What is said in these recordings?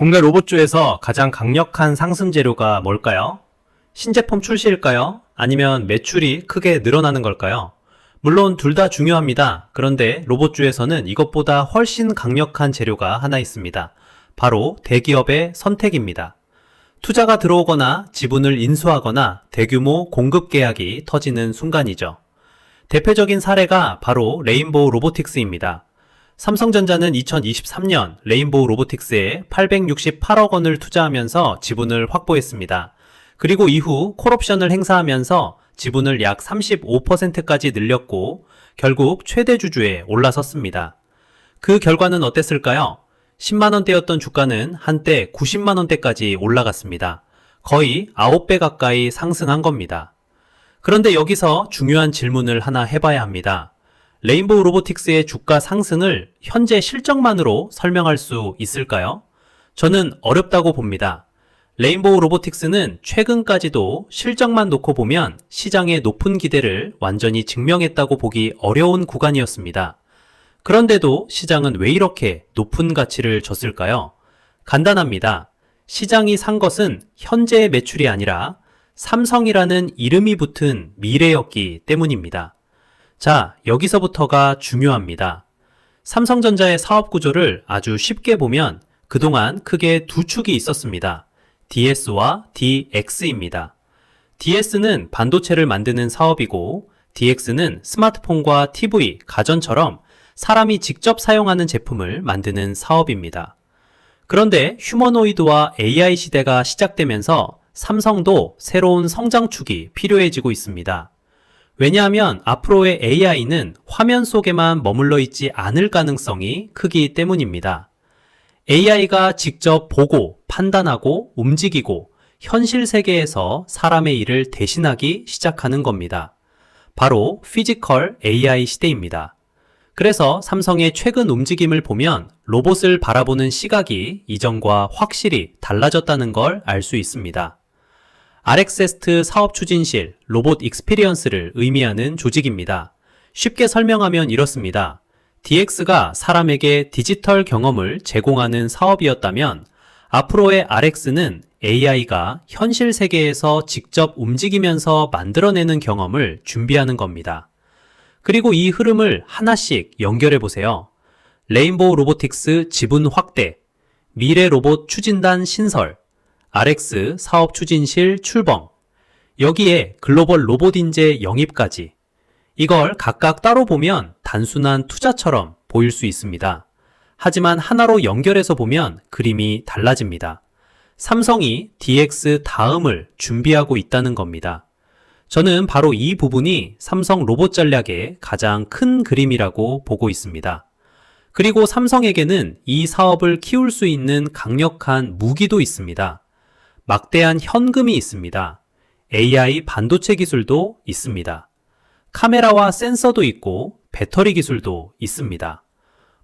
국내 로봇주에서 가장 강력한 상승 재료가 뭘까요? 신제품 출시일까요? 아니면 매출이 크게 늘어나는 걸까요? 물론 둘 다 중요합니다. 그런데 로봇주에서는 이것보다 훨씬 강력한 재료가 하나 있습니다. 바로 대기업의 선택입니다. 투자가 들어오거나 지분을 인수하거나 대규모 공급 계약이 터지는 순간이죠. 대표적인 사례가 바로 레인보우 로보틱스입니다. 삼성전자는 2023년 레인보우 로보틱스에 868억 원을 투자하면서 지분을 확보했습니다. 그리고 이후 콜옵션을 행사하면서 지분을 약 35%까지 늘렸고 결국 최대 주주에 올라섰습니다. 그 결과는 어땠을까요? 10만원대였던 주가는 한때 90만원대까지 올라갔습니다. 거의 9배 가까이 상승한 겁니다. 그런데 여기서 중요한 질문을 하나 해봐야 합니다. 레인보우 로보틱스의 주가 상승을 현재 실적만으로 설명할 수 있을까요? 저는 어렵다고 봅니다. 레인보우 로보틱스는 최근까지도 실적만 놓고 보면 시장의 높은 기대를 완전히 증명했다고 보기 어려운 구간이었습니다. 그런데도 시장은 왜 이렇게 높은 가치를 줬을까요? 간단합니다. 시장이 산 것은 현재의 매출이 아니라 삼성이라는 이름이 붙은 미래였기 때문입니다. 자, 여기서부터가 중요합니다. 삼성전자의 사업 구조를 아주 쉽게 보면 그동안 크게 두 축이 있었습니다. DS와 DX입니다. DS는 반도체를 만드는 사업이고 DX는 스마트폰과 TV, 가전처럼 사람이 직접 사용하는 제품을 만드는 사업입니다. 그런데 휴머노이드와 AI 시대가 시작되면서 삼성도 새로운 성장축이 필요해지고 있습니다. 왜냐하면 앞으로의 AI는 화면 속에만 머물러 있지 않을 가능성이 크기 때문입니다. AI가 직접 보고, 판단하고, 움직이고 현실 세계에서 사람의 일을 대신하기 시작하는 겁니다. 바로 피지컬 AI 시대입니다. 그래서 삼성의 최근 움직임을 보면 로봇을 바라보는 시각이 이전과 확실히 달라졌다는 걸 알 수 있습니다. RxST 사업추진실 로봇 익스피리언스를 의미하는 조직입니다. 쉽게 설명하면 이렇습니다. DX가 사람에게 디지털 경험을 제공하는 사업이었다면 앞으로의 RX는 AI가 현실 세계에서 직접 움직이면서 만들어내는 경험을 준비하는 겁니다. 그리고 이 흐름을 하나씩 연결해 보세요. 레인보우 로보틱스 지분 확대, 미래 로봇 추진단 신설, RX 사업 추진실 출범, 여기에 글로벌 로봇 인재 영입까지. 이걸 각각 따로 보면 단순한 투자처럼 보일 수 있습니다. 하지만 하나로 연결해서 보면 그림이 달라집니다. 삼성이 DX 다음을 준비하고 있다는 겁니다. 저는 바로 이 부분이 삼성 로봇 전략의 가장 큰 그림이라고 보고 있습니다. 그리고 삼성에게는 이 사업을 키울 수 있는 강력한 무기도 있습니다. 막대한 현금이 있습니다. AI 반도체 기술도 있습니다. 카메라와 센서도 있고 배터리 기술도 있습니다.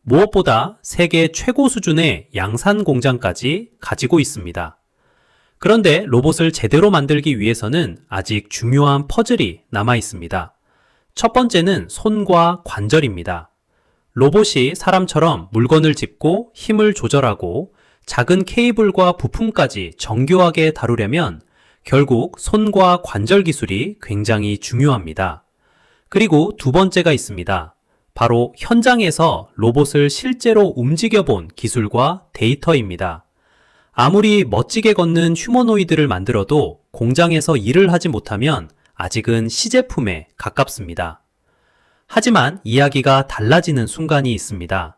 무엇보다 세계 최고 수준의 양산 공장까지 가지고 있습니다. 그런데 로봇을 제대로 만들기 위해서는 아직 중요한 퍼즐이 남아 있습니다. 첫 번째는 손과 관절입니다. 로봇이 사람처럼 물건을 짚고 힘을 조절하고 작은 케이블과 부품까지 정교하게 다루려면 결국 손과 관절 기술이 굉장히 중요합니다. 그리고 두 번째가 있습니다. 바로 현장에서 로봇을 실제로 움직여 본 기술과 데이터입니다. 아무리 멋지게 걷는 휴머노이드를 만들어도 공장에서 일을 하지 못하면 아직은 시제품에 가깝습니다. 하지만 이야기가 달라지는 순간이 있습니다.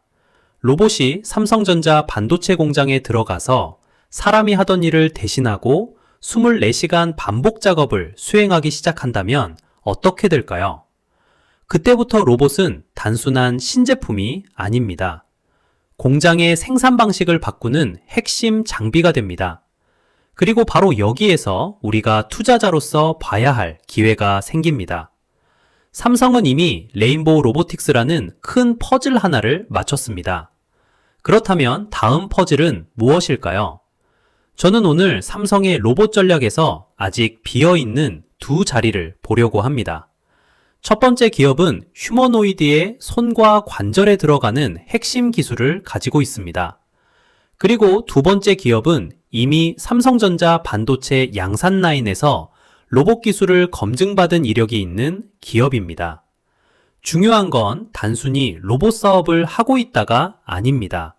로봇이 삼성전자 반도체 공장에 들어가서 사람이 하던 일을 대신하고 24시간 반복 작업을 수행하기 시작한다면 어떻게 될까요? 그때부터 로봇은 단순한 신제품이 아닙니다. 공장의 생산 방식을 바꾸는 핵심 장비가 됩니다. 그리고 바로 여기에서 우리가 투자자로서 봐야 할 기회가 생깁니다. 삼성은 이미 레인보우 로보틱스라는 큰 퍼즐 하나를 맞췄습니다. 그렇다면 다음 퍼즐은 무엇일까요? 저는 오늘 삼성의 로봇 전략에서 아직 비어있는 두 자리를 보려고 합니다. 첫 번째 기업은 휴머노이드의 손과 관절에 들어가는 핵심 기술을 가지고 있습니다. 그리고 두 번째 기업은 이미 삼성전자 반도체 양산 라인에서 로봇 기술을 검증받은 이력이 있는 기업입니다. 중요한 건 단순히 로봇 사업을 하고 있다가 아닙니다.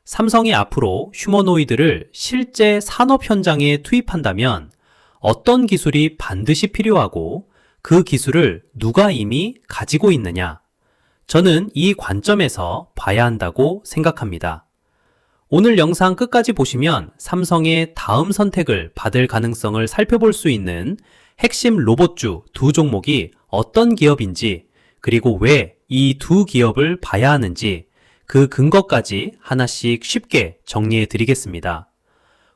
삼성이 앞으로 휴머노이드를 실제 산업 현장에 투입한다면 어떤 기술이 반드시 필요하고 그 기술을 누가 이미 가지고 있느냐? 저는 이 관점에서 봐야 한다고 생각합니다. 오늘 영상 끝까지 보시면 삼성의 다음 선택을 받을 가능성을 살펴볼 수 있는 핵심 로봇주 두 종목이 어떤 기업인지, 그리고 왜 이 두 기업을 봐야 하는지 그 근거까지 하나씩 쉽게 정리해 드리겠습니다.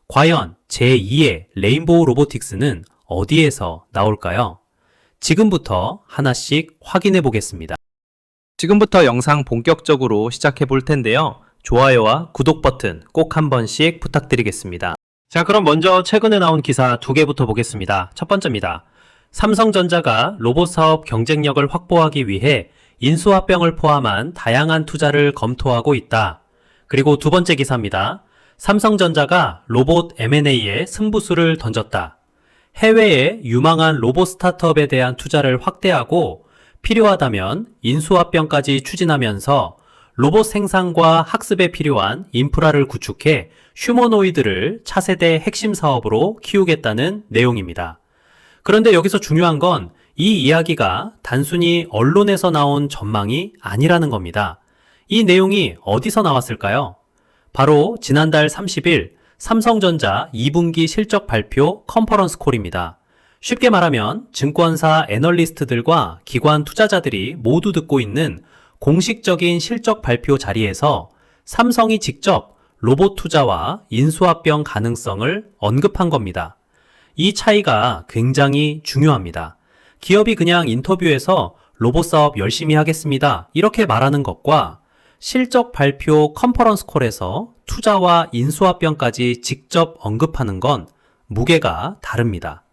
과연 제2의 레인보우 로보틱스는 어디에서 나올까요? 지금부터 하나씩 확인해 보겠습니다. 지금부터 영상 본격적으로 시작해 볼 텐데요. 좋아요와 구독 버튼 꼭 한 번씩 부탁드리겠습니다. 자, 그럼 먼저 최근에 나온 기사 두 개부터 보겠습니다. 첫 번째입니다. 삼성전자가 로봇 사업 경쟁력을 확보하기 위해 인수합병을 포함한 다양한 투자를 검토하고 있다. 그리고 두 번째 기사입니다. 삼성전자가 로봇 M&A에 승부수를 던졌다. 해외의 유망한 로봇 스타트업에 대한 투자를 확대하고 필요하다면 인수합병까지 추진하면서 로봇 생산과 학습에 필요한 인프라를 구축해 휴머노이드를 차세대 핵심 사업으로 키우겠다는 내용입니다. 그런데 여기서 중요한 건 이 이야기가 단순히 언론에서 나온 전망이 아니라는 겁니다. 이 내용이 어디서 나왔을까요? 바로 지난달 30일 삼성전자 2분기 실적 발표 컨퍼런스 콜입니다. 쉽게 말하면 증권사 애널리스트들과 기관 투자자들이 모두 듣고 있는 공식적인 실적 발표 자리에서 삼성이 직접 로봇 투자와 인수합병 가능성을 언급한 겁니다. 이 차이가 굉장히 중요합니다. 기업이 그냥 인터뷰에서 로봇 사업 열심히 하겠습니다 이렇게 말하는 것과 실적 발표 컨퍼런스 콜에서 투자와 인수합병까지 직접 언급하는 건 무게가 다릅니다.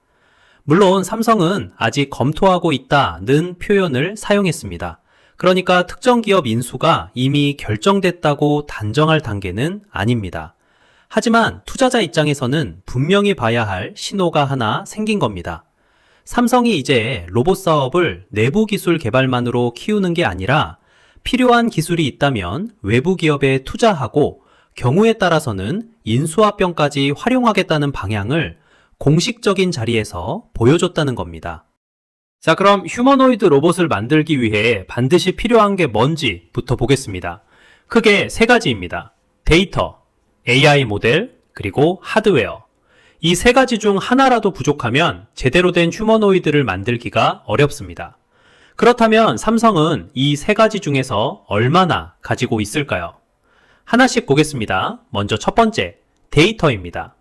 물론 삼성은 아직 검토하고 있다는 표현을 사용했습니다. 그러니까 특정 기업 인수가 이미 결정됐다고 단정할 단계는 아닙니다. 하지만 투자자 입장에서는 분명히 봐야 할 신호가 하나 생긴 겁니다. 삼성이 이제 로봇 사업을 내부 기술 개발만으로 키우는 게 아니라 필요한 기술이 있다면 외부 기업에 투자하고 경우에 따라서는 인수합병까지 활용하겠다는 방향을 공식적인 자리에서 보여줬다는 겁니다. 자, 그럼 휴머노이드 로봇을 만들기 위해 반드시 필요한 게 뭔지부터 보겠습니다. 크게 세 가지입니다. 데이터, AI 모델, 그리고 하드웨어. 이 세 가지 중 하나라도 부족하면 제대로 된 휴머노이드를 만들기가 어렵습니다. 그렇다면 삼성은 이 세 가지 중에서 얼마나 가지고 있을까요? 하나씩 보겠습니다. 먼저 첫 번째, 데이터입니다.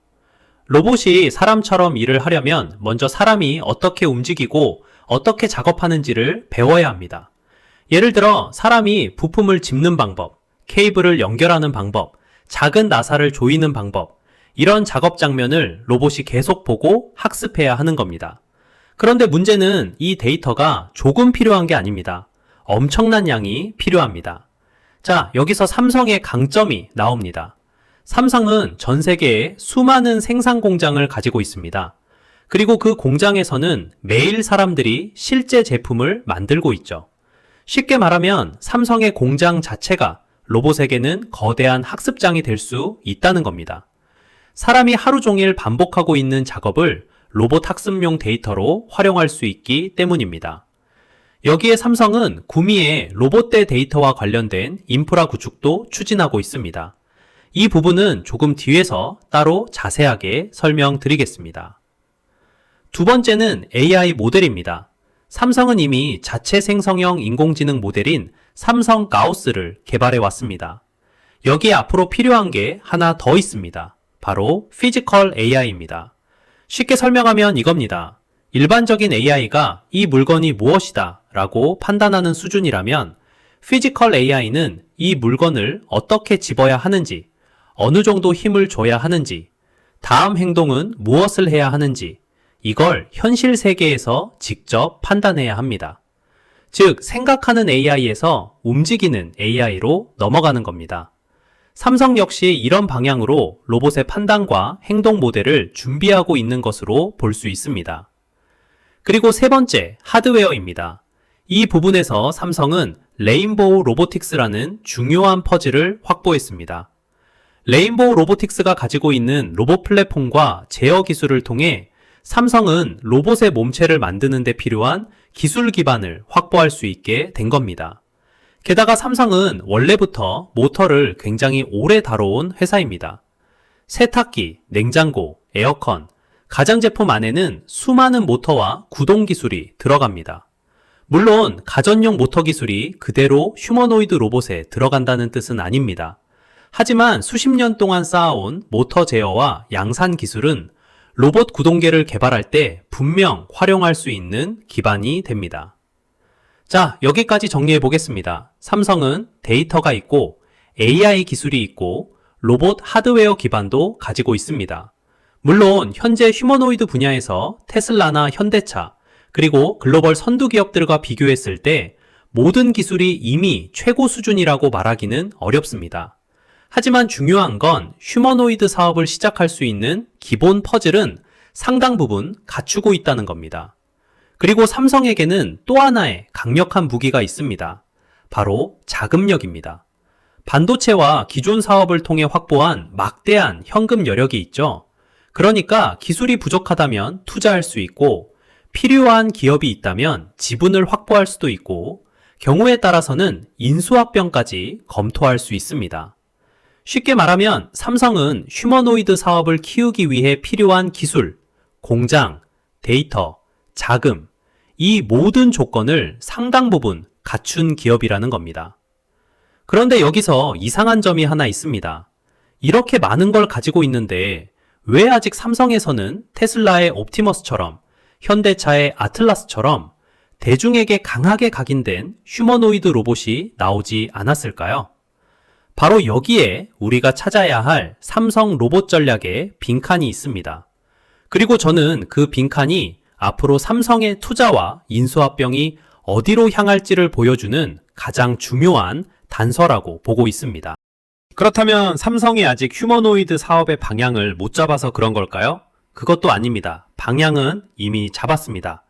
로봇이 사람처럼 일을 하려면 먼저 사람이 어떻게 움직이고 어떻게 작업하는지를 배워야 합니다. 예를 들어 사람이 부품을 짚는 방법, 케이블을 연결하는 방법, 작은 나사를 조이는 방법, 이런 작업 장면을 로봇이 계속 보고 학습해야 하는 겁니다. 그런데 문제는 이 데이터가 조금 필요한 게 아닙니다. 엄청난 양이 필요합니다. 자, 여기서 삼성의 강점이 나옵니다. 삼성은 전 세계에 수많은 생산 공장을 가지고 있습니다. 그리고 그 공장에서는 매일 사람들이 실제 제품을 만들고 있죠. 쉽게 말하면 삼성의 공장 자체가 로봇에게는 거대한 학습장이 될 수 있다는 겁니다. 사람이 하루 종일 반복하고 있는 작업을 로봇 학습용 데이터로 활용할 수 있기 때문입니다. 여기에 삼성은 구미의 로봇대 데이터와 관련된 인프라 구축도 추진하고 있습니다. 이 부분은 조금 뒤에서 따로 자세하게 설명드리겠습니다. 두 번째는 AI 모델입니다. 삼성은 이미 자체 생성형 인공지능 모델인 삼성 가우스를 개발해 왔습니다. 여기에 앞으로 필요한 게 하나 더 있습니다. 바로 피지컬 AI입니다. 쉽게 설명하면 이겁니다. 일반적인 AI가 이 물건이 무엇이다 라고 판단하는 수준이라면 피지컬 AI는 이 물건을 어떻게 집어야 하는지, 어느 정도 힘을 줘야 하는지, 다음 행동은 무엇을 해야 하는지, 이걸 현실 세계에서 직접 판단해야 합니다. 즉, 생각하는 AI에서 움직이는 AI로 넘어가는 겁니다. 삼성 역시 이런 방향으로 로봇의 판단과 행동 모델을 준비하고 있는 것으로 볼 수 있습니다. 그리고 세 번째, 하드웨어입니다. 이 부분에서 삼성은 레인보우 로보틱스라는 중요한 퍼즐을 확보했습니다. 레인보우 로보틱스가 가지고 있는 로봇 플랫폼과 제어 기술을 통해 삼성은 로봇의 몸체를 만드는 데 필요한 기술 기반을 확보할 수 있게 된 겁니다. 게다가 삼성은 원래부터 모터를 굉장히 오래 다뤄온 회사입니다. 세탁기, 냉장고, 에어컨, 가전제품 안에는 수많은 모터와 구동 기술이 들어갑니다. 물론 가전용 모터 기술이 그대로 휴머노이드 로봇에 들어간다는 뜻은 아닙니다. 하지만 수십 년 동안 쌓아온 모터 제어와 양산 기술은 로봇 구동계를 개발할 때 분명 활용할 수 있는 기반이 됩니다. 자, 여기까지 정리해 보겠습니다. 삼성은 데이터가 있고 AI 기술이 있고 로봇 하드웨어 기반도 가지고 있습니다. 물론 현재 휴머노이드 분야에서 테슬라나 현대차 그리고 글로벌 선두 기업들과 비교했을 때 모든 기술이 이미 최고 수준이라고 말하기는 어렵습니다. 하지만 중요한 건 휴머노이드 사업을 시작할 수 있는 기본 퍼즐은 상당 부분 갖추고 있다는 겁니다. 그리고 삼성에게는 또 하나의 강력한 무기가 있습니다. 바로 자금력입니다. 반도체와 기존 사업을 통해 확보한 막대한 현금 여력이 있죠. 그러니까 기술이 부족하다면 투자할 수 있고 필요한 기업이 있다면 지분을 확보할 수도 있고 경우에 따라서는 인수합병까지 검토할 수 있습니다. 쉽게 말하면 삼성은 휴머노이드 사업을 키우기 위해 필요한 기술, 공장, 데이터, 자금, 이 모든 조건을 상당 부분 갖춘 기업이라는 겁니다. 그런데 여기서 이상한 점이 하나 있습니다. 이렇게 많은 걸 가지고 있는데 왜 아직 삼성에서는 테슬라의 옵티머스처럼 현대차의 아틀라스처럼 대중에게 강하게 각인된 휴머노이드 로봇이 나오지 않았을까요? 바로 여기에 우리가 찾아야 할 삼성 로봇 전략의 빈칸이 있습니다. 그리고 저는 그 빈칸이 앞으로 삼성의 투자와 인수합병이 어디로 향할지를 보여주는 가장 중요한 단서라고 보고 있습니다. 그렇다면 삼성이 아직 휴머노이드 사업의 방향을 못 잡아서 그런 걸까요? 그것도 아닙니다. 방향은 이미 잡았습니다.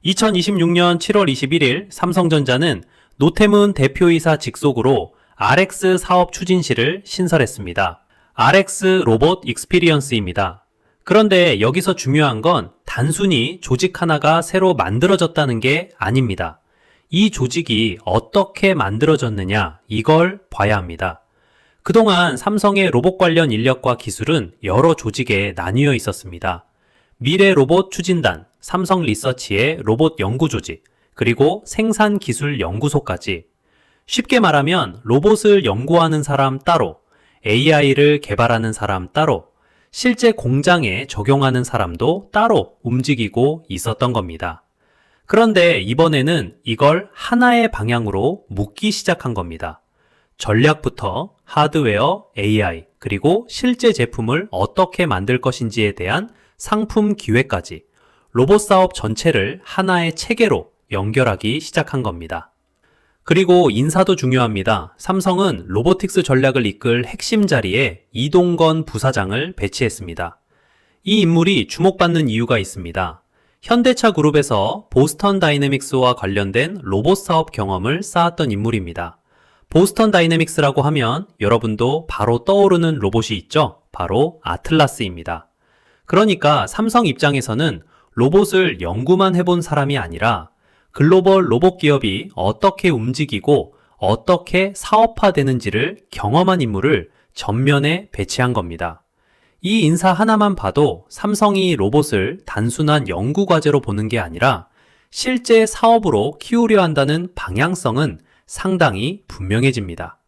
2026년 7월 21일 삼성전자는 노태문 대표이사 직속으로 RX 사업 추진실을 신설했습니다. RX 로봇 익스피리언스입니다. 그런데 여기서 중요한 건 단순히 조직 하나가 새로 만들어졌다는 게 아닙니다. 이 조직이 어떻게 만들어졌느냐, 이걸 봐야 합니다. 그동안 삼성의 로봇 관련 인력과 기술은 여러 조직에 나뉘어 있었습니다. 미래 로봇 추진단, 삼성 리서치의 로봇 연구 조직, 그리고 생산기술연구소까지. 쉽게 말하면 로봇을 연구하는 사람 따로, AI를 개발하는 사람 따로, 실제 공장에 적용하는 사람도 따로 움직이고 있었던 겁니다. 그런데 이번에는 이걸 하나의 방향으로 묶기 시작한 겁니다. 전략부터 하드웨어, AI, 그리고 실제 제품을 어떻게 만들 것인지에 대한 상품 기획까지 로봇 사업 전체를 하나의 체계로 연결하기 시작한 겁니다. 그리고 인사도 중요합니다. 삼성은 로보틱스 전략을 이끌 핵심 자리에 이동건 부사장을 배치했습니다. 이 인물이 주목받는 이유가 있습니다. 현대차 그룹에서 보스턴 다이내믹스와 관련된 로봇 사업 경험을 쌓았던 인물입니다. 보스턴 다이내믹스라고 하면 여러분도 바로 떠오르는 로봇이 있죠? 바로 아틀라스입니다. 그러니까 삼성 입장에서는 로봇을 연구만 해본 사람이 아니라 글로벌 로봇 기업이 어떻게 움직이고 어떻게 사업화되는지를 경험한 인물을 전면에 배치한 겁니다. 이 인사 하나만 봐도 삼성이 로봇을 단순한 연구 과제로 보는 게 아니라 실제 사업으로 키우려 한다는 방향성은 상당히 분명해집니다.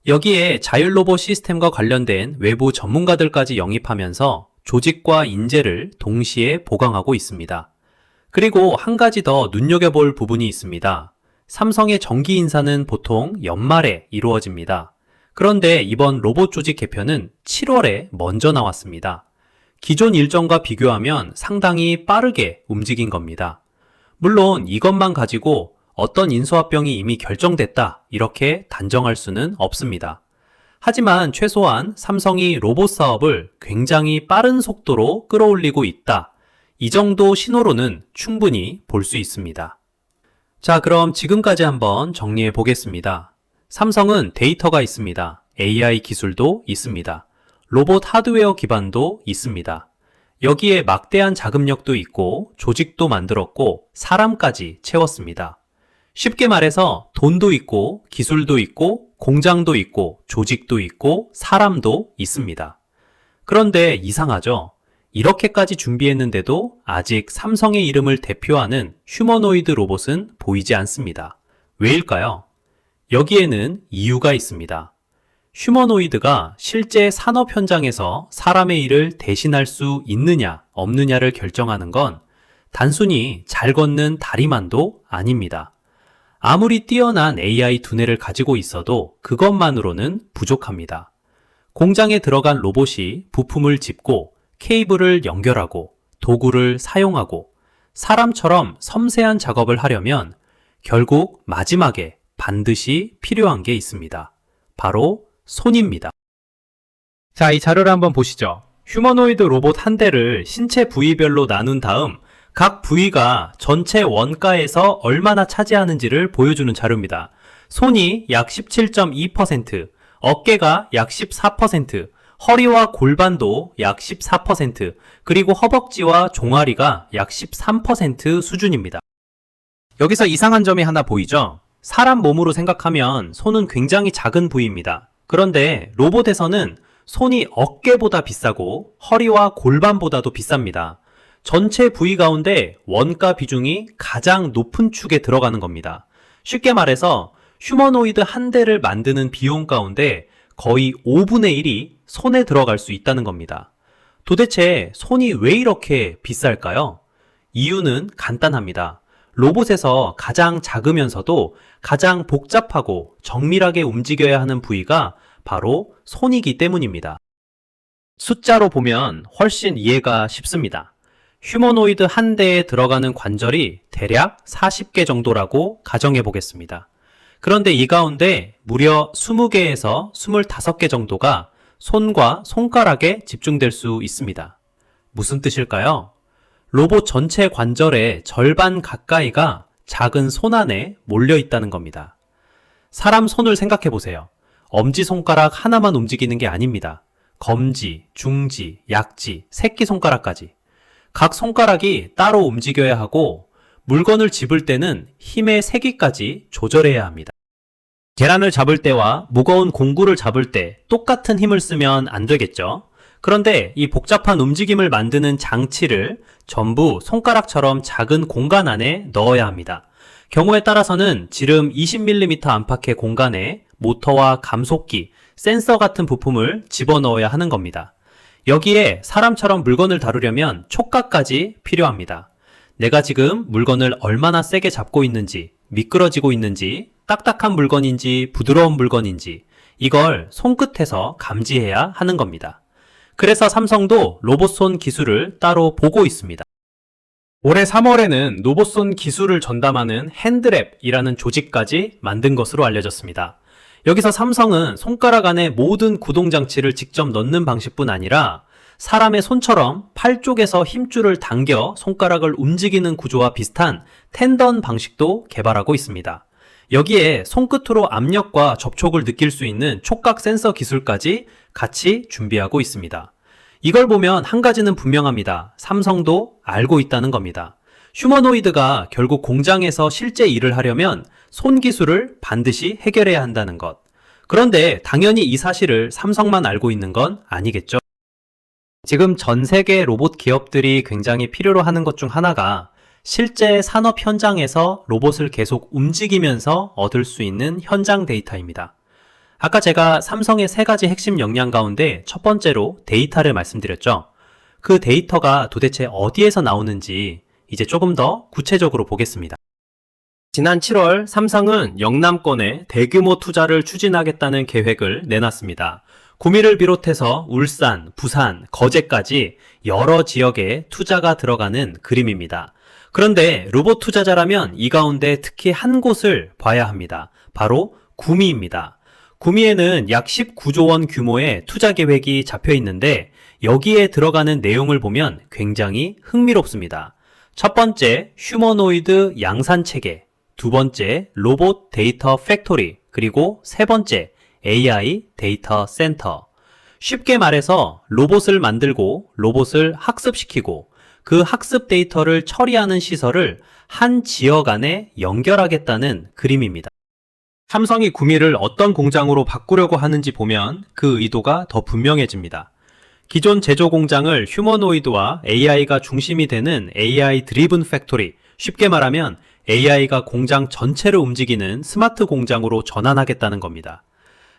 여기에 자율로봇 시스템과 관련된 외부 전문가들까지 영입하면서 조직과 인재를 동시에 보강하고 있습니다. 그리고 한 가지 더 눈여겨볼 부분이 있습니다. 삼성의 정기 인사는 보통 연말에 이루어집니다. 그런데 이번 로봇 조직 개편은 7월에 먼저 나왔습니다. 기존 일정과 비교하면 상당히 빠르게 움직인 겁니다. 물론 이것만 가지고 어떤 인수합병이 이미 결정됐다 이렇게 단정할 수는 없습니다. 하지만 최소한 삼성이 로봇 사업을 굉장히 빠른 속도로 끌어올리고 있다. 이 정도 신호로는 충분히 볼 수 있습니다. 자, 그럼 지금까지 한번 정리해 보겠습니다. 삼성은 데이터가 있습니다. AI 기술도 있습니다. 로봇 하드웨어 기반도 있습니다. 여기에 막대한 자금력도 있고 조직도 만들었고 사람까지 채웠습니다. 쉽게 말해서 돈도 있고 기술도 있고 공장도 있고 조직도 있고 사람도 있습니다. 그런데 이상하죠? 이렇게까지 준비했는데도 아직 삼성의 이름을 대표하는 휴머노이드 로봇은 보이지 않습니다. 왜일까요? 여기에는 이유가 있습니다. 휴머노이드가 실제 산업 현장에서 사람의 일을 대신할 수 있느냐, 없느냐를 결정하는 건 단순히 잘 걷는 다리만도 아닙니다. 아무리 뛰어난 AI 두뇌를 가지고 있어도 그것만으로는 부족합니다. 공장에 들어간 로봇이 부품을 짚고 케이블을 연결하고 도구를 사용하고 사람처럼 섬세한 작업을 하려면 결국 마지막에 반드시 필요한 게 있습니다. 바로 손입니다. 자, 이 자료를 한번 보시죠. 휴머노이드 로봇 한 대를 신체 부위별로 나눈 다음 각 부위가 전체 원가에서 얼마나 차지하는지를 보여주는 자료입니다. 손이 약 17.2%, 어깨가 약 14%, 허리와 골반도 약 14%, 그리고 허벅지와 종아리가 약 13% 수준입니다. 여기서 이상한 점이 하나 보이죠? 사람 몸으로 생각하면 손은 굉장히 작은 부위입니다. 그런데 로봇에서는 손이 어깨보다 비싸고 허리와 골반보다도 비쌉니다. 전체 부위 가운데 원가 비중이 가장 높은 축에 들어가는 겁니다. 쉽게 말해서 휴머노이드 한 대를 만드는 비용 가운데 거의 5분의 1이 손에 들어갈 수 있다는 겁니다. 도대체 손이 왜 이렇게 비쌀까요? 이유는 간단합니다. 로봇에서 가장 작으면서도 가장 복잡하고 정밀하게 움직여야 하는 부위가 바로 손이기 때문입니다. 숫자로 보면 훨씬 이해가 쉽습니다. 휴머노이드 한 대에 들어가는 관절이 대략 40개 정도라고 가정해 보겠습니다. 그런데 이 가운데 무려 20개에서 25개 정도가 손과 손가락에 집중될 수 있습니다. 무슨 뜻일까요? 로봇 전체 관절의 절반 가까이가 작은 손 안에 몰려 있다는 겁니다. 사람 손을 생각해 보세요. 엄지손가락 하나만 움직이는 게 아닙니다. 검지, 중지, 약지, 새끼손가락까지. 각 손가락이 따로 움직여야 하고 물건을 집을 때는 힘의 세기까지 조절해야 합니다. 계란을 잡을 때와 무거운 공구를 잡을 때 똑같은 힘을 쓰면 안 되겠죠? 그런데 이 복잡한 움직임을 만드는 장치를 전부 손가락처럼 작은 공간 안에 넣어야 합니다. 경우에 따라서는 지름 20mm 안팎의 공간에 모터와 감속기, 센서 같은 부품을 집어넣어야 하는 겁니다. 여기에 사람처럼 물건을 다루려면 촉각까지 필요합니다. 내가 지금 물건을 얼마나 세게 잡고 있는지, 미끄러지고 있는지, 딱딱한 물건인지 부드러운 물건인지 이걸 손끝에서 감지해야 하는 겁니다. 그래서 삼성도 로봇손 기술을 따로 보고 있습니다. 올해 3월에는 로봇손 기술을 전담하는 핸드랩이라는 조직까지 만든 것으로 알려졌습니다. 여기서 삼성은 손가락 안에 모든 구동장치를 직접 넣는 방식뿐 아니라 사람의 손처럼 팔 쪽에서 힘줄을 당겨 손가락을 움직이는 구조와 비슷한 텐던 방식도 개발하고 있습니다. 여기에 손끝으로 압력과 접촉을 느낄 수 있는 촉각 센서 기술까지 같이 준비하고 있습니다. 이걸 보면 한 가지는 분명합니다. 삼성도 알고 있다는 겁니다. 휴머노이드가 결국 공장에서 실제 일을 하려면 손 기술을 반드시 해결해야 한다는 것. 그런데 당연히 이 사실을 삼성만 알고 있는 건 아니겠죠. 지금 전 세계 로봇 기업들이 굉장히 필요로 하는 것 중 하나가 실제 산업 현장에서 로봇을 계속 움직이면서 얻을 수 있는 현장 데이터입니다. 아까 제가 삼성의 3가지 핵심 역량 가운데 첫 번째로 데이터를 말씀드렸죠. 그 데이터가 도대체 어디에서 나오는지 이제 조금 더 구체적으로 보겠습니다. 지난 7월 삼성은 영남권에 대규모 투자를 추진하겠다는 계획을 내놨습니다. 구미를 비롯해서 울산, 부산, 거제까지 여러 지역에 투자가 들어가는 그림입니다. 그런데 로봇 투자자라면 이 가운데 특히 한 곳을 봐야 합니다. 바로 구미입니다. 구미에는 약 19조 원 규모의 투자 계획이 잡혀 있는데 여기에 들어가는 내용을 보면 굉장히 흥미롭습니다. 첫 번째, 휴머노이드 양산 체계, 두 번째, 로봇 데이터 팩토리, 그리고 세 번째, AI 데이터 센터. 쉽게 말해서 로봇을 만들고 로봇을 학습시키고 그 학습 데이터를 처리하는 시설을 한 지역 안에 연결하겠다는 그림입니다. 삼성이 구미를 어떤 공장으로 바꾸려고 하는지 보면 그 의도가 더 분명해집니다. 기존 제조 공장을 휴머노이드와 AI가 중심이 되는 AI 드리븐 팩토리, 쉽게 말하면 AI가 공장 전체를 움직이는 스마트 공장으로 전환하겠다는 겁니다.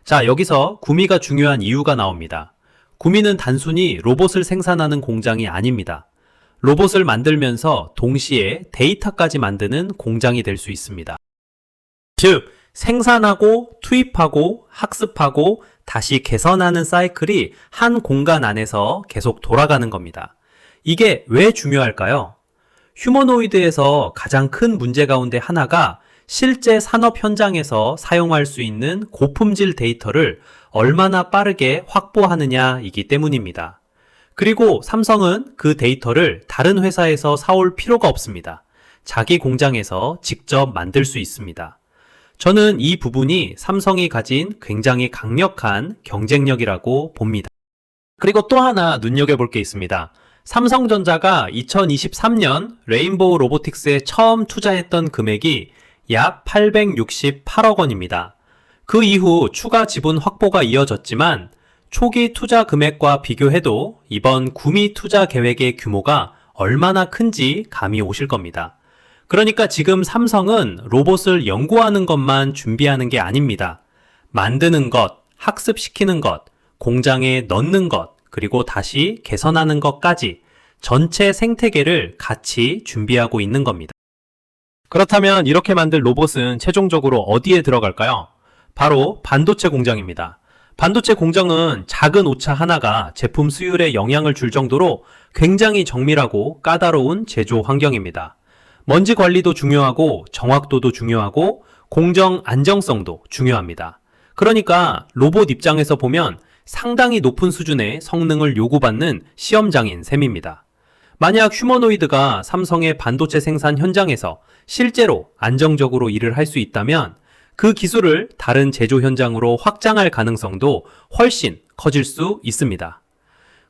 자, 여기서 구미가 중요한 이유가 나옵니다. 구미는 단순히 로봇을 생산하는 공장이 아닙니다. 로봇을 만들면서 동시에 데이터까지 만드는 공장이 될 수 있습니다. 즉, 생산하고 투입하고 학습하고 다시 개선하는 사이클이 한 공간 안에서 계속 돌아가는 겁니다. 이게 왜 중요할까요? 휴머노이드에서 가장 큰 문제 가운데 하나가 실제 산업 현장에서 사용할 수 있는 고품질 데이터를 얼마나 빠르게 확보하느냐이기 때문입니다. 그리고 삼성은 그 데이터를 다른 회사에서 사올 필요가 없습니다. 자기 공장에서 직접 만들 수 있습니다. 저는 이 부분이 삼성이 가진 굉장히 강력한 경쟁력이라고 봅니다. 그리고 또 하나 눈여겨볼 게 있습니다. 삼성전자가 2023년 레인보우 로보틱스에 처음 투자했던 금액이 약 868억 원입니다. 그 이후 추가 지분 확보가 이어졌지만 초기 투자 금액과 비교해도 이번 구미 투자 계획의 규모가 얼마나 큰지 감이 오실 겁니다. 그러니까 지금 삼성은 로봇을 연구하는 것만 준비하는 게 아닙니다. 만드는 것, 학습시키는 것, 공장에 넣는 것, 그리고 다시 개선하는 것까지 전체 생태계를 같이 준비하고 있는 겁니다. 그렇다면 이렇게 만들 로봇은 최종적으로 어디에 들어갈까요? 바로 반도체 공장입니다. 반도체 공정은 작은 오차 하나가 제품 수율에 영향을 줄 정도로 굉장히 정밀하고 까다로운 제조 환경입니다. 먼지 관리도 중요하고 정확도도 중요하고 공정 안정성도 중요합니다. 그러니까 로봇 입장에서 보면 상당히 높은 수준의 성능을 요구받는 시험장인 셈입니다. 만약 휴머노이드가 삼성의 반도체 생산 현장에서 실제로 안정적으로 일을 할 수 있다면 그 기술을 다른 제조 현장으로 확장할 가능성도 훨씬 커질 수 있습니다.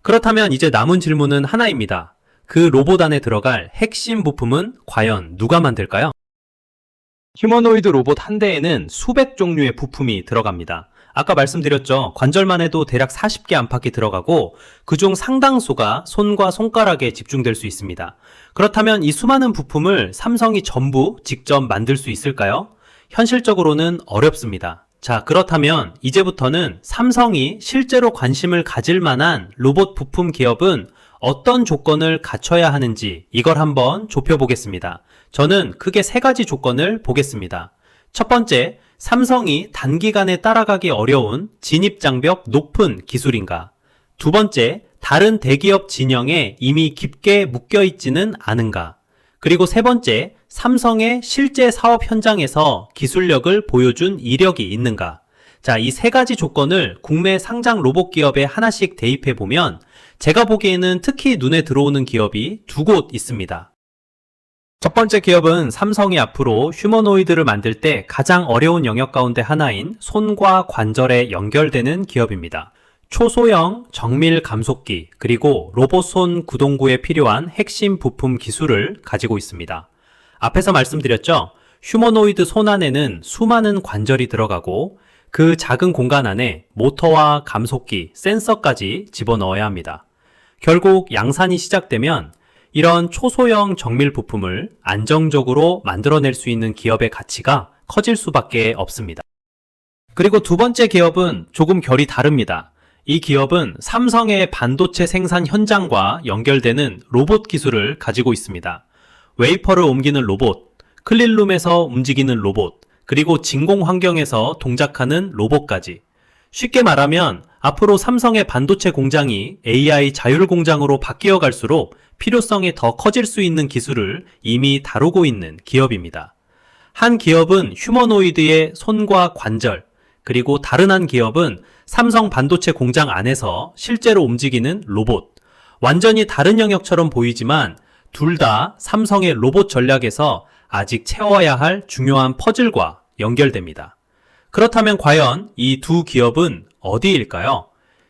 그렇다면 이제 남은 질문은 하나입니다. 그 로봇 안에 들어갈 핵심 부품은 과연 누가 만들까요? 휴머노이드 로봇 한 대에는 수백 종류의 부품이 들어갑니다. 아까 말씀드렸죠. 관절만 해도 대략 40개 안팎이 들어가고 그중 상당수가 손과 손가락에 집중될 수 있습니다. 그렇다면 이 수많은 부품을 삼성이 전부 직접 만들 수 있을까요? 현실적으로는 어렵습니다. 자, 그렇다면 이제부터는 삼성이 실제로 관심을 가질 만한 로봇 부품 기업은 어떤 조건을 갖춰야 하는지 이걸 한번 좁혀보겠습니다. 저는 크게 세 가지 조건을 보겠습니다. 첫 번째, 삼성이 단기간에 따라가기 어려운 진입장벽 높은 기술인가? 두 번째, 다른 대기업 진영에 이미 깊게 묶여있지는 않은가? 그리고 세 번째, 삼성의 실제 사업 현장에서 기술력을 보여준 이력이 있는가? 자, 이 세 가지 조건을 국내 상장 로봇 기업에 하나씩 대입해 보면 제가 보기에는 특히 눈에 들어오는 기업이 두 곳 있습니다. 첫 번째 기업은 삼성이 앞으로 휴머노이드를 만들 때 가장 어려운 영역 가운데 하나인 손과 관절에 연결되는 기업입니다. 초소형 정밀 감속기 그리고 로봇 손 구동구에 필요한 핵심 부품 기술을 가지고 있습니다. 앞에서 말씀드렸죠. 휴머노이드 손 안에는 수많은 관절이 들어가고 그 작은 공간 안에 모터와 감속기, 센서까지 집어넣어야 합니다. 결국 양산이 시작되면 이런 초소형 정밀 부품을 안정적으로 만들어낼 수 있는 기업의 가치가 커질 수밖에 없습니다. 그리고 두 번째 기업은 조금 결이 다릅니다. 이 기업은 삼성의 반도체 생산 현장과 연결되는 로봇 기술을 가지고 있습니다. 웨이퍼를 옮기는 로봇, 클린룸에서 움직이는 로봇, 그리고 진공 환경에서 동작하는 로봇까지. 쉽게 말하면 앞으로 삼성의 반도체 공장이 AI 자율 공장으로 바뀌어 갈수록 필요성이 더 커질 수 있는 기술을 이미 다루고 있는 기업입니다. 한 기업은 휴머노이드의 손과 관절, 그리고 다른 한 기업은 삼성 반도체 공장 안에서 실제로 움직이는 로봇. 완전히 다른 영역처럼 보이지만 둘 다 삼성의 로봇 전략에서 아직 채워야 할 중요한 퍼즐과 연결됩니다. 그렇다면 과연 이 두 기업은 어디일까요?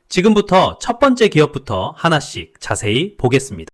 지금부터 첫 번째 기업부터 하나씩 자세히 보겠습니다.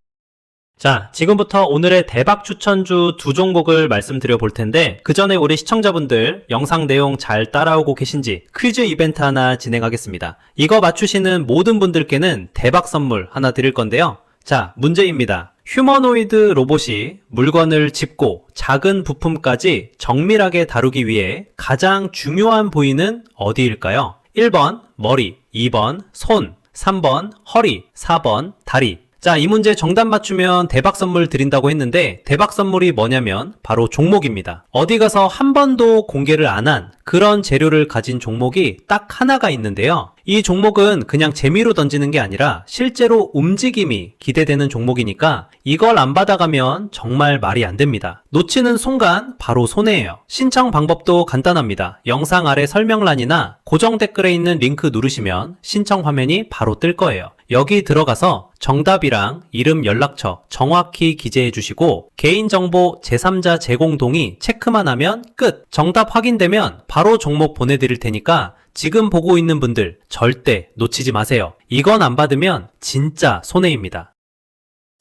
자, 지금부터 오늘의 대박 추천주 두 종목을 말씀드려 볼 텐데 그 전에 우리 시청자분들 영상 내용 잘 따라오고 계신지 퀴즈 이벤트 하나 진행하겠습니다. 이거 맞추시는 모든 분들께는 대박 선물 하나 드릴 건데요. 자, 문제입니다. 휴머노이드 로봇이 물건을 짚고 작은 부품까지 정밀하게 다루기 위해 가장 중요한 부위는 어디일까요? 1번 머리, 2번 손, 3번 허리, 4번 다리. 자, 이 문제 정답 맞추면 대박 선물 드린다고 했는데 대박 선물이 뭐냐면 바로 종목입니다. 어디 가서 한 번도 공개를 안 한 그런 재료를 가진 종목이 딱 하나가 있는데요. 이 종목은 그냥 재미로 던지는 게 아니라 실제로 움직임이 기대되는 종목이니까 이걸 안 받아가면 정말 말이 안 됩니다. 놓치는 순간 바로 손해예요. 신청 방법도 간단합니다. 영상 아래 설명란이나 고정 댓글에 있는 링크 누르시면 신청 화면이 바로 뜰 거예요. 여기 들어가서 정답이랑 이름, 연락처 정확히 기재해 주시고 개인정보 제3자 제공 동의 체크만 하면 끝! 정답 확인되면 바로 종목 보내드릴 테니까 지금 보고 있는 분들 절대 놓치지 마세요. 이건 안 받으면 진짜 손해입니다.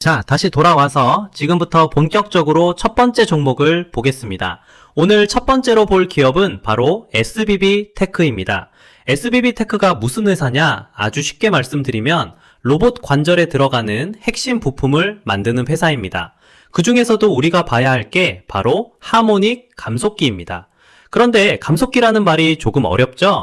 자, 다시 돌아와서 지금부터 본격적으로 첫 번째 종목을 보겠습니다. 오늘 첫 번째로 볼 기업은 바로 SBB테크입니다. SBB테크가 무슨 회사냐? 아주 쉽게 말씀드리면 로봇 관절에 들어가는 핵심 부품을 만드는 회사입니다. 그 중에서도 우리가 봐야 할 게 바로 하모닉 감속기입니다. 그런데 감속기라는 말이 조금 어렵죠?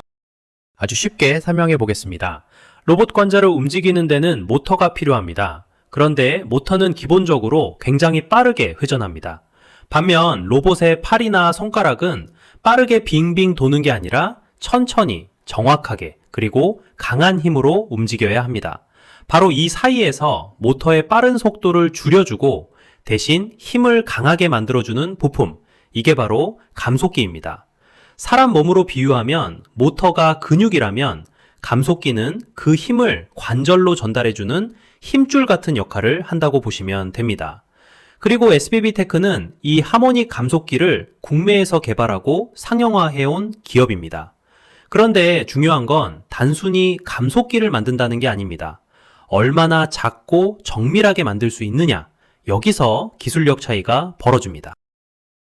아주 쉽게 설명해 보겠습니다. 로봇 관절을 움직이는 데는 모터가 필요합니다. 그런데 모터는 기본적으로 굉장히 빠르게 회전합니다. 반면 로봇의 팔이나 손가락은 빠르게 빙빙 도는 게 아니라 천천히, 정확하게, 그리고 강한 힘으로 움직여야 합니다. 바로 이 사이에서 모터의 빠른 속도를 줄여주고 대신 힘을 강하게 만들어주는 부품, 이게 바로 감속기입니다. 사람 몸으로 비유하면 모터가 근육이라면 감속기는 그 힘을 관절로 전달해주는 힘줄 같은 역할을 한다고 보시면 됩니다. 그리고 SBB테크는 이 하모닉 감속기를 국내에서 개발하고 상용화해온 기업입니다. 그런데 중요한 건 단순히 감속기를 만든다는 게 아닙니다. 얼마나 작고 정밀하게 만들 수 있느냐, 여기서 기술력 차이가 벌어집니다.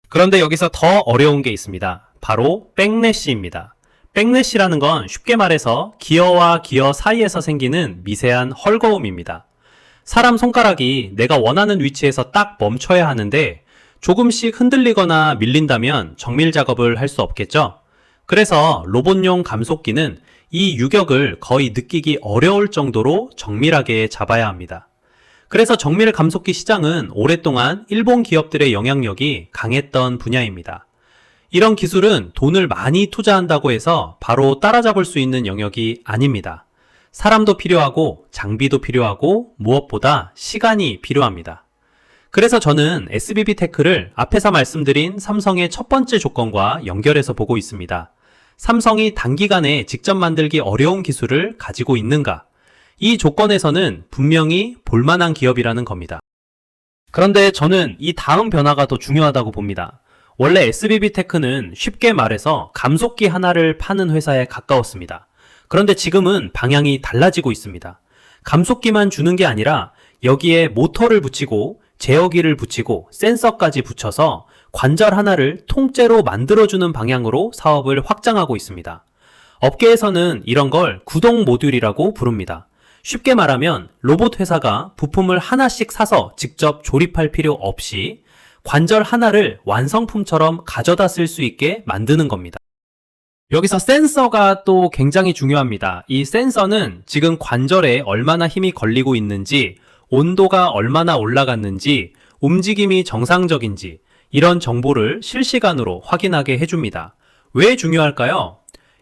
그런데 여기서 더 어려운 게 있습니다. 바로 백래시입니다. 백래시라는 건 쉽게 말해서 기어와 기어 사이에서 생기는 미세한 헐거움입니다. 사람 손가락이 내가 원하는 위치에서 딱 멈춰야 하는데 조금씩 흔들리거나 밀린다면 정밀 작업을 할 수 없겠죠? 그래서 로봇용 감속기는 이 유격을 거의 느끼기 어려울 정도로 정밀하게 잡아야 합니다. 그래서 정밀 감속기 시장은 오랫동안 일본 기업들의 영향력이 강했던 분야입니다. 이런 기술은 돈을 많이 투자한다고 해서 바로 따라잡을 수 있는 영역이 아닙니다. 사람도 필요하고 장비도 필요하고 무엇보다 시간이 필요합니다. 그래서 저는 SBB테크를 앞에서 말씀드린 삼성의 첫 번째 조건과 연결해서 보고 있습니다. 삼성이 단기간에 직접 만들기 어려운 기술을 가지고 있는가? 이 조건에서는 분명히 볼만한 기업이라는 겁니다. 그런데 저는 이 다음 변화가 더 중요하다고 봅니다. 원래 SBB테크는 쉽게 말해서 감속기 하나를 파는 회사에 가까웠습니다. 그런데 지금은 방향이 달라지고 있습니다. 감속기만 주는 게 아니라 여기에 모터를 붙이고 제어기를 붙이고 센서까지 붙여서 관절 하나를 통째로 만들어주는 방향으로 사업을 확장하고 있습니다. 업계에서는 이런 걸 구동 모듈이라고 부릅니다. 쉽게 말하면 로봇 회사가 부품을 하나씩 사서 직접 조립할 필요 없이 관절 하나를 완성품처럼 가져다 쓸 수 있게 만드는 겁니다. 여기서 센서가 또 굉장히 중요합니다. 이 센서는 지금 관절에 얼마나 힘이 걸리고 있는지, 온도가 얼마나 올라갔는지, 움직임이 정상적인지 이런 정보를 실시간으로 확인하게 해줍니다. 왜 중요할까요?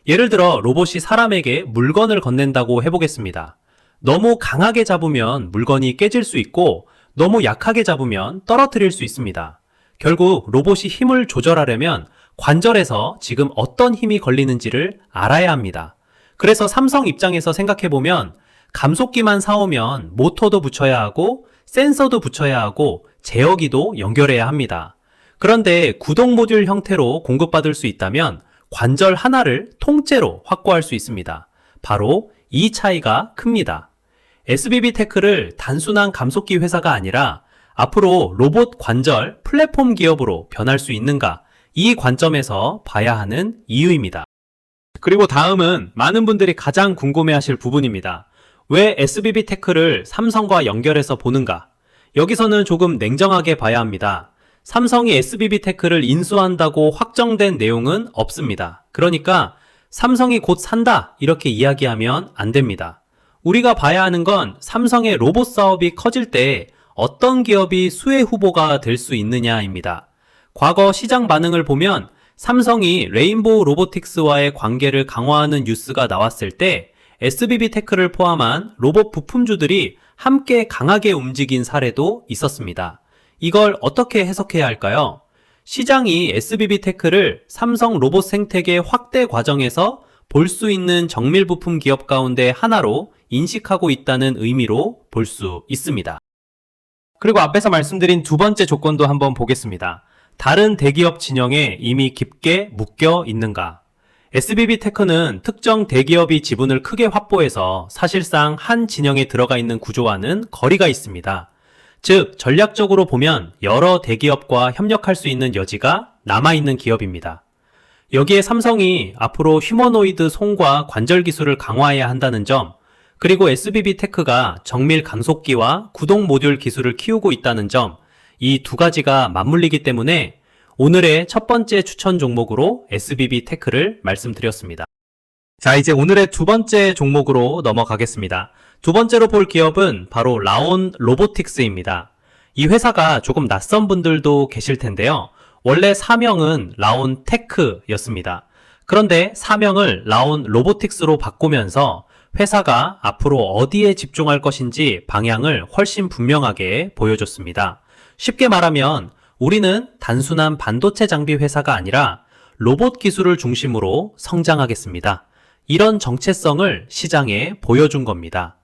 예를 들어 로봇이 사람에게 물건을 건넨다고 해보겠습니다. 너무 강하게 잡으면 물건이 깨질 수 있고 너무 약하게 잡으면 떨어뜨릴 수 있습니다. 결국 로봇이 힘을 조절하려면 관절에서 지금 어떤 힘이 걸리는지를 알아야 합니다. 그래서 삼성 입장에서 생각해보면 감속기만 사오면 모터도 붙여야 하고 센서도 붙여야 하고 제어기도 연결해야 합니다. 그런데 구동 모듈 형태로 공급받을 수 있다면 관절 하나를 통째로 확보할 수 있습니다. 바로 이 차이가 큽니다. SBB테크를 단순한 감속기 회사가 아니라 앞으로 로봇 관절 플랫폼 기업으로 변할 수 있는가, 이 관점에서 봐야 하는 이유입니다. 그리고 다음은 많은 분들이 가장 궁금해하실 부분입니다. 왜 SBB테크를 삼성과 연결해서 보는가? 여기서는 조금 냉정하게 봐야 합니다. 삼성이 SBB테크를 인수한다고 확정된 내용은 없습니다. 그러니까 삼성이 곧 산다 이렇게 이야기하면 안 됩니다. 우리가 봐야 하는 건 삼성의 로봇 사업이 커질 때 어떤 기업이 수혜 후보가 될 수 있느냐입니다. 과거 시장 반응을 보면 삼성이 레인보우 로보틱스와의 관계를 강화하는 뉴스가 나왔을 때 SBB테크를 포함한 로봇 부품주들이 함께 강하게 움직인 사례도 있었습니다. 이걸 어떻게 해석해야 할까요? 시장이 SBB테크를 삼성 로봇 생태계 확대 과정에서 볼 수 있는 정밀 부품 기업 가운데 하나로 인식하고 있다는 의미로 볼 수 있습니다. 그리고 앞에서 말씀드린 두 번째 조건도 한번 보겠습니다. 다른 대기업 진영에 이미 깊게 묶여 있는가? SBB테크는 특정 대기업이 지분을 크게 확보해서 사실상 한 진영에 들어가 있는 구조와는 거리가 있습니다. 즉, 전략적으로 보면 여러 대기업과 협력할 수 있는 여지가 남아있는 기업입니다. 여기에 삼성이 앞으로 휴머노이드 손과 관절 기술을 강화해야 한다는 점, 그리고 SBB테크가 정밀 감속기와 구동 모듈 기술을 키우고 있다는 점, 이 두 가지가 맞물리기 때문에 오늘의 첫 번째 추천 종목으로 SBB테크를 말씀드렸습니다. 자, 이제 오늘의 두 번째 종목으로 넘어가겠습니다. 두 번째로 볼 기업은 바로 라온 로보틱스입니다. 이 회사가 조금 낯선 분들도 계실 텐데요. 원래 사명은 라온 테크였습니다. 그런데 사명을 라온 로보틱스로 바꾸면서 회사가 앞으로 어디에 집중할 것인지 방향을 훨씬 분명하게 보여줬습니다. 쉽게 말하면 우리는 단순한 반도체 장비 회사가 아니라 로봇 기술을 중심으로 성장하겠습니다. 이런 정체성을 시장에 보여준 겁니다.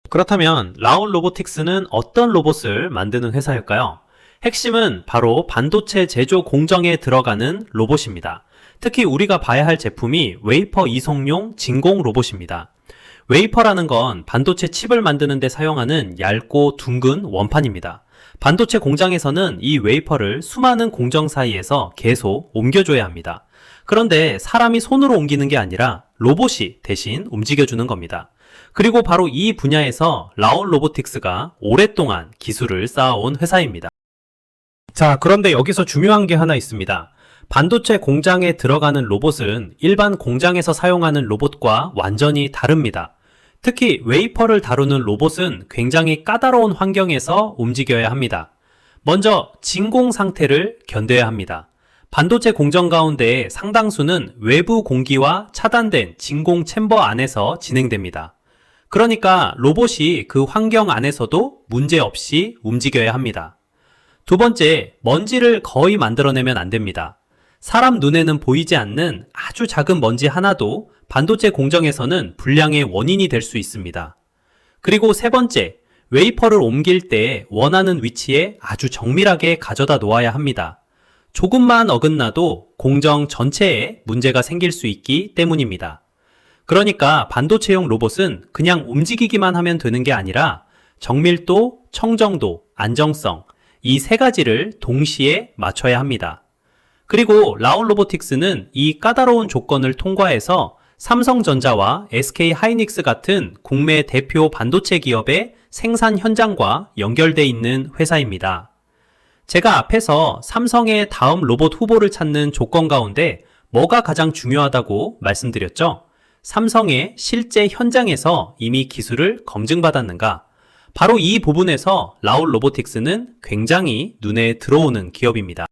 그렇다면 라온 로보틱스는 어떤 로봇을 만드는 회사일까요? 핵심은 바로 반도체 제조 공정에 들어가는 로봇입니다. 특히 우리가 봐야 할 제품이 웨이퍼 이송용 진공 로봇입니다. 웨이퍼라는 건 반도체 칩을 만드는 데 사용하는 얇고 둥근 원판입니다. 반도체 공장에서는 이 웨이퍼를 수많은 공정 사이에서 계속 옮겨줘야 합니다. 그런데 사람이 손으로 옮기는 게 아니라 로봇이 대신 움직여주는 겁니다. 그리고 바로 이 분야에서 라온 로보틱스가 오랫동안 기술을 쌓아온 회사입니다. 자, 그런데 여기서 중요한 게 하나 있습니다. 반도체 공장에 들어가는 로봇은 일반 공장에서 사용하는 로봇과 완전히 다릅니다. 특히 웨이퍼를 다루는 로봇은 굉장히 까다로운 환경에서 움직여야 합니다. 먼저 진공 상태를 견뎌야 합니다. 반도체 공정 가운데 상당수는 외부 공기와 차단된 진공 챔버 안에서 진행됩니다. 그러니까 로봇이 그 환경 안에서도 문제없이 움직여야 합니다. 두 번째, 먼지를 거의 만들어내면 안 됩니다. 사람 눈에는 보이지 않는 아주 작은 먼지 하나도 반도체 공정에서는 불량의 원인이 될 수 있습니다. 그리고 세 번째, 웨이퍼를 옮길 때 원하는 위치에 아주 정밀하게 가져다 놓아야 합니다. 조금만 어긋나도 공정 전체에 문제가 생길 수 있기 때문입니다. 그러니까 반도체용 로봇은 그냥 움직이기만 하면 되는 게 아니라 정밀도, 청정도, 안정성, 이 세 가지를 동시에 맞춰야 합니다. 그리고 라온 로보틱스는 이 까다로운 조건을 통과해서 삼성전자와 SK하이닉스 같은 국내 대표 반도체 기업의 생산 현장과 연결돼 있는 회사입니다. 제가 앞에서 삼성의 다음 로봇 후보를 찾는 조건 가운데 뭐가 가장 중요하다고 말씀드렸죠? 삼성의 실제 현장에서 이미 기술을 검증받았는가? 바로 이 부분에서 라온 로보틱스는 굉장히 눈에 들어오는 기업입니다.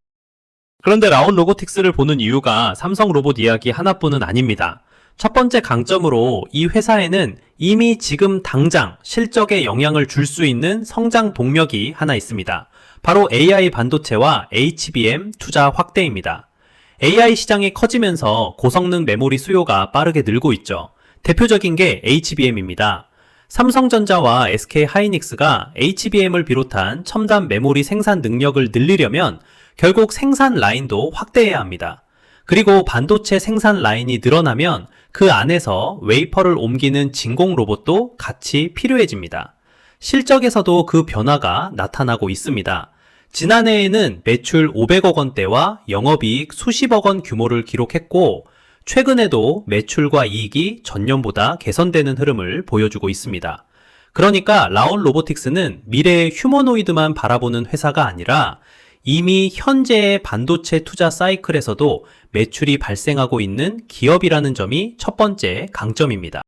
그런데 라온 로보틱스를 보는 이유가 삼성 로봇 이야기 하나뿐은 아닙니다. 첫 번째 강점으로 이 회사에는 이미 지금 당장 실적에 영향을 줄 수 있는 성장 동력이 하나 있습니다. 바로 AI 반도체와 HBM 투자 확대입니다. AI 시장이 커지면서 고성능 메모리 수요가 빠르게 늘고 있죠. 대표적인 게 HBM입니다. 삼성전자와 SK하이닉스가 HBM을 비롯한 첨단 메모리 생산 능력을 늘리려면 결국 생산 라인도 확대해야 합니다. 그리고 반도체 생산 라인이 늘어나면 그 안에서 웨이퍼를 옮기는 진공 로봇도 같이 필요해집니다. 실적에서도 그 변화가 나타나고 있습니다. 지난해에는 매출 500억 원대와 영업이익 수십억 원 규모를 기록했고, 최근에도 매출과 이익이 전년보다 개선되는 흐름을 보여주고 있습니다. 그러니까 라온 로보틱스는 미래의 휴머노이드만 바라보는 회사가 아니라 이미 현재의 반도체 투자 사이클에서도 매출이 발생하고 있는 기업이라는 점이 첫 번째 강점입니다.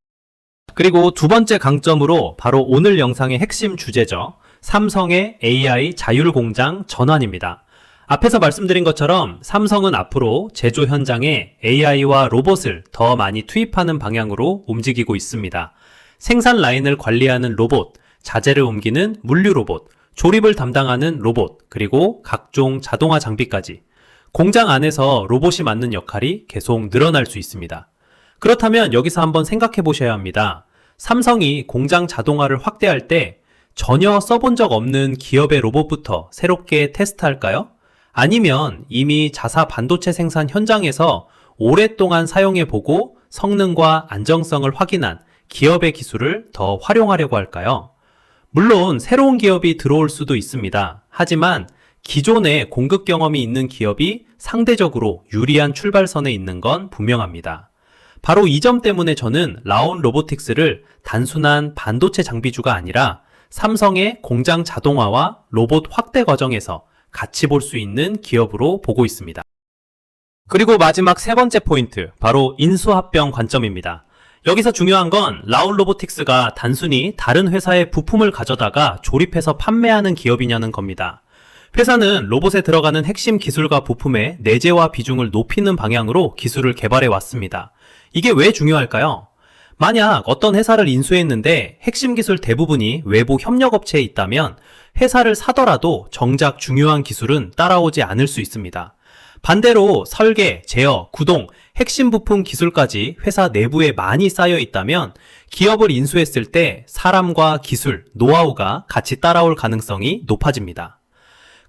그리고 두 번째 강점으로 바로 오늘 영상의 핵심 주제죠. 삼성의 AI 자율공장 전환입니다. 앞에서 말씀드린 것처럼 삼성은 앞으로 제조 현장에 AI와 로봇을 더 많이 투입하는 방향으로 움직이고 있습니다. 생산 라인을 관리하는 로봇, 자재를 옮기는 물류 로봇, 조립을 담당하는 로봇, 그리고 각종 자동화 장비까지 공장 안에서 로봇이 맡는 역할이 계속 늘어날 수 있습니다. 그렇다면 여기서 한번 생각해 보셔야 합니다. 삼성이 공장 자동화를 확대할 때 전혀 써본 적 없는 기업의 로봇부터 새롭게 테스트할까요? 아니면 이미 자사 반도체 생산 현장에서 오랫동안 사용해보고 성능과 안정성을 확인한 기업의 기술을 더 활용하려고 할까요? 물론 새로운 기업이 들어올 수도 있습니다. 하지만 기존에 공급 경험이 있는 기업이 상대적으로 유리한 출발선에 있는 건 분명합니다. 바로 이 점 때문에 저는 라온 로보틱스를 단순한 반도체 장비주가 아니라 삼성의 공장 자동화와 로봇 확대 과정에서 같이 볼 수 있는 기업으로 보고 있습니다. 그리고 마지막 세 번째 포인트, 바로 인수합병 관점입니다. 여기서 중요한 건 라온 로보틱스가 단순히 다른 회사의 부품을 가져다가 조립해서 판매하는 기업이냐는 겁니다. 회사는 로봇에 들어가는 핵심 기술과 부품의 내재화 비중을 높이는 방향으로 기술을 개발해 왔습니다. 이게 왜 중요할까요? 만약 어떤 회사를 인수했는데 핵심 기술 대부분이 외부 협력업체에 있다면 회사를 사더라도 정작 중요한 기술은 따라오지 않을 수 있습니다. 반대로 설계, 제어, 구동, 핵심 부품 기술까지 회사 내부에 많이 쌓여 있다면 기업을 인수했을 때 사람과 기술, 노하우가 같이 따라올 가능성이 높아집니다.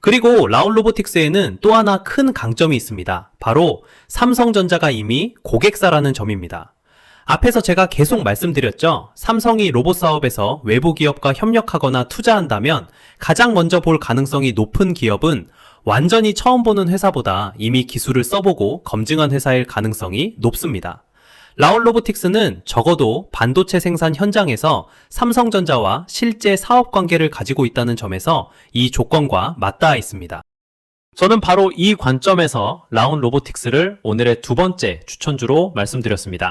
그리고 라온 로보틱스에는 또 하나 큰 강점이 있습니다. 바로 삼성전자가 이미 고객사라는 점입니다. 앞에서 제가 계속 말씀드렸죠. 삼성이 로봇 사업에서 외부 기업과 협력하거나 투자한다면 가장 먼저 볼 가능성이 높은 기업은 완전히 처음 보는 회사보다 이미 기술을 써보고 검증한 회사일 가능성이 높습니다. 라온 로보틱스는 적어도 반도체 생산 현장에서 삼성전자와 실제 사업 관계를 가지고 있다는 점에서 이 조건과 맞닿아 있습니다. 저는 바로 이 관점에서 라온 로보틱스를 오늘의 두 번째 추천주로 말씀드렸습니다.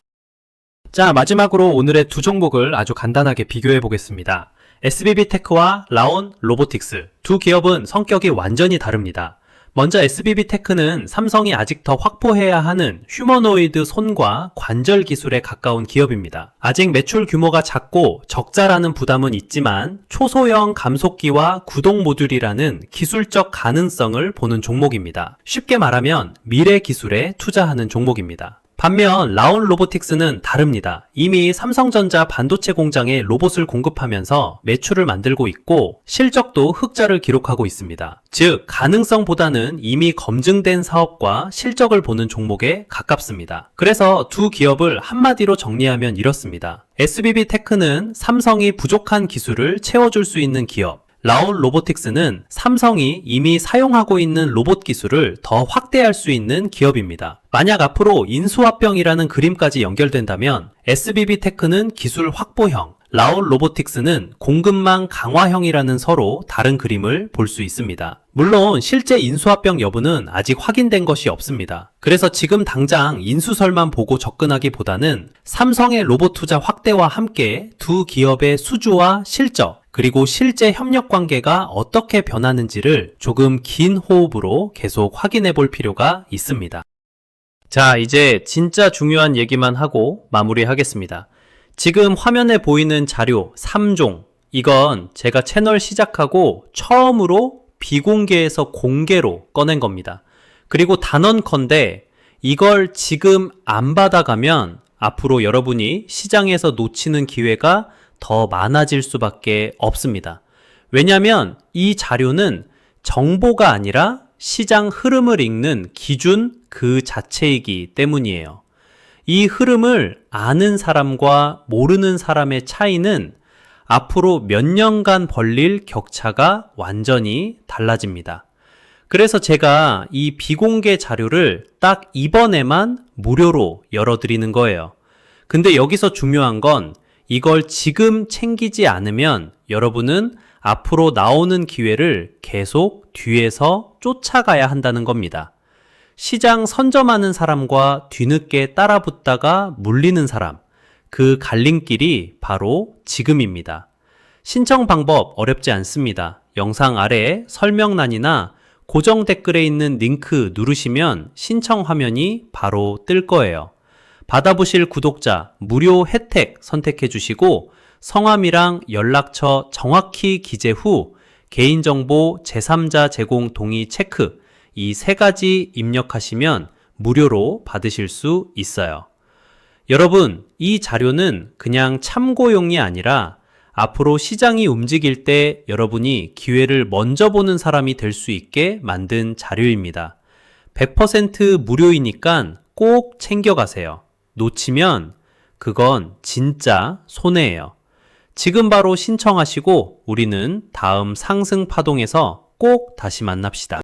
자, 마지막으로 오늘의 두 종목을 아주 간단하게 비교해 보겠습니다. SBB테크와 라온 로보틱스, 두 기업은 성격이 완전히 다릅니다. 먼저 SBB테크는 삼성이 아직 더 확보해야 하는 휴머노이드 손과 관절 기술에 가까운 기업입니다. 아직 매출 규모가 작고 적자라는 부담은 있지만 초소형 감속기와 구동 모듈이라는 기술적 가능성을 보는 종목입니다. 쉽게 말하면 미래 기술에 투자하는 종목입니다. 반면 라온 로보틱스는 다릅니다. 이미 삼성전자 반도체 공장에 로봇을 공급하면서 매출을 만들고 있고 실적도 흑자를 기록하고 있습니다. 즉 가능성보다는 이미 검증된 사업과 실적을 보는 종목에 가깝습니다. 그래서 두 기업을 한마디로 정리하면 이렇습니다. SBB테크는 삼성이 부족한 기술을 채워줄 수 있는 기업, 라온 로보틱스는 삼성이 이미 사용하고 있는 로봇 기술을 더 확대할 수 있는 기업입니다. 만약 앞으로 인수합병이라는 그림까지 연결된다면 SBB테크는 기술 확보형, 라온 로보틱스는 공급망 강화형이라는 서로 다른 그림을 볼 수 있습니다. 물론 실제 인수합병 여부는 아직 확인된 것이 없습니다. 그래서 지금 당장 인수설만 보고 접근하기보다는 삼성의 로봇 투자 확대와 함께 두 기업의 수주와 실적, 그리고 실제 협력 관계가 어떻게 변하는지를 조금 긴 호흡으로 계속 확인해 볼 필요가 있습니다. 자, 이제 진짜 중요한 얘기만 하고 마무리하겠습니다. 지금 화면에 보이는 자료 3종, 이건 제가 채널 시작하고 처음으로 비공개에서 공개로 꺼낸 겁니다. 그리고 단언컨대 이걸 지금 안 받아가면 앞으로 여러분이 시장에서 놓치는 기회가 더 많아질 수밖에 없습니다. 왜냐하면 이 자료는 정보가 아니라 시장 흐름을 읽는 기준 그 자체이기 때문이에요. 이 흐름을 아는 사람과 모르는 사람의 차이는 앞으로 몇 년간 벌릴 격차가 완전히 달라집니다. 그래서 제가 이 비공개 자료를 딱 이번에만 무료로 열어드리는 거예요. 근데 여기서 중요한 건 이걸 지금 챙기지 않으면 여러분은 앞으로 나오는 기회를 계속 뒤에서 쫓아가야 한다는 겁니다. 시장 선점하는 사람과 뒤늦게 따라붙다가 물리는 사람, 그 갈림길이 바로 지금입니다. 신청 방법 어렵지 않습니다. 영상 아래에 설명란이나 고정 댓글에 있는 링크 누르시면 신청 화면이 바로 뜰 거예요. 받아보실 구독자 무료 혜택 선택해 주시고 성함이랑 연락처 정확히 기재 후 개인정보 제3자 제공 동의 체크 이 세 가지 입력하시면 무료로 받으실 수 있어요. 여러분, 이 자료는 그냥 참고용이 아니라 앞으로 시장이 움직일 때 여러분이 기회를 먼저 보는 사람이 될 수 있게 만든 자료입니다. 100% 무료이니까 꼭 챙겨가세요. 놓치면 그건 진짜 손해예요. 지금 바로 신청하시고 우리는 다음 상승 파동에서 꼭 다시 만납시다.